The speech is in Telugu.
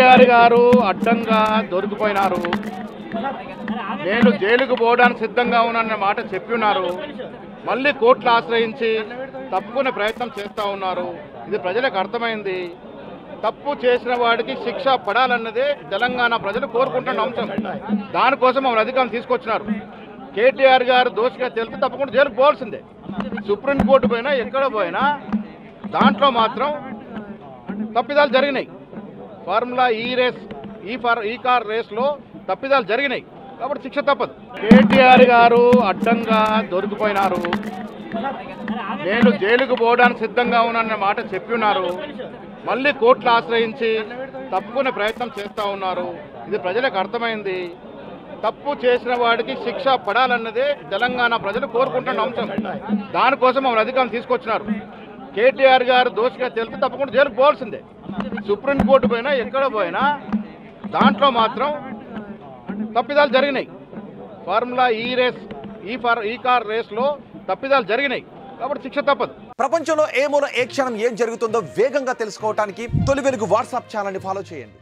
కేటీఆర్ గారు అడ్డంగా దొరికిపోయినారు. నేను జైలుకు పోవడానికి సిద్ధంగా ఉన్నానన్న మాట చెప్పిన్నారు. మళ్ళీ కోర్టులు ఆశ్రయించి తప్పుకునే ప్రయత్నం చేస్తూ ఉన్నారు. ఇది ప్రజలకు అర్థమైంది. తప్పు చేసిన వాడికి శిక్ష పడాలన్నదే తెలంగాణ ప్రజలు కోరుకుంటున్న అంశం. దానికోసం మమ్మల్ని అధికారులు తీసుకొచ్చినారు. కేటీఆర్ గారు దోషిగా తెలిసి తప్పకుండా జైలుకు పోవాల్సిందే. సుప్రీంకోర్టు పోయినా ఎక్కడ పోయినా దాంట్లో మాత్రం తప్పిదాలు జరిగినాయి. ఫార్ములా ఈ కార్ రేస్లో తప్పిదాలు జరిగినాయి కాబట్టి శిక్ష తప్పదు. కేటీఆర్ గారు అడ్డంగా దొరికిపోయినారు. నేను జైలుకు పోవడానికి సిద్ధంగా ఉన్నానన్న మాట చెప్పిన్నారు. మళ్ళీ కోర్టులు ఆశ్రయించి తప్పుకునే ప్రయత్నం చేస్తూ ఉన్నారు. ఇది ప్రజలకు అర్థమైంది. తప్పు చేసిన వాడికి శిక్ష పడాలన్నదే తెలంగాణ ప్రజలు కోరుకుంటున్న అంశం. దానికోసం మమ్మల్ని అధికారులు తీసుకొచ్చినారు. కేటీఆర్ గారు దోషిగా తెలిసి తప్పకుండా జైలుకు పోవాల్సిందే. సుప్రీంకోర్టు పోయినా ఎక్కడ పోయినా దాంట్లో మాత్రం తప్పిదాలు జరిగినాయి. ఫార్ములా ఈ కార్ రేస్లో తప్పిదాలు జరిగినాయి కాబట్టి శిక్ష తప్పదు. ప్రపంచంలో ఏ మూల ఏ క్షణం ఏం జరుగుతుందో వేగంగా తెలుసుకోవడానికి తొలి వెలుగు వాట్సాప్ ఛానల్ని ఫాలో చేయండి.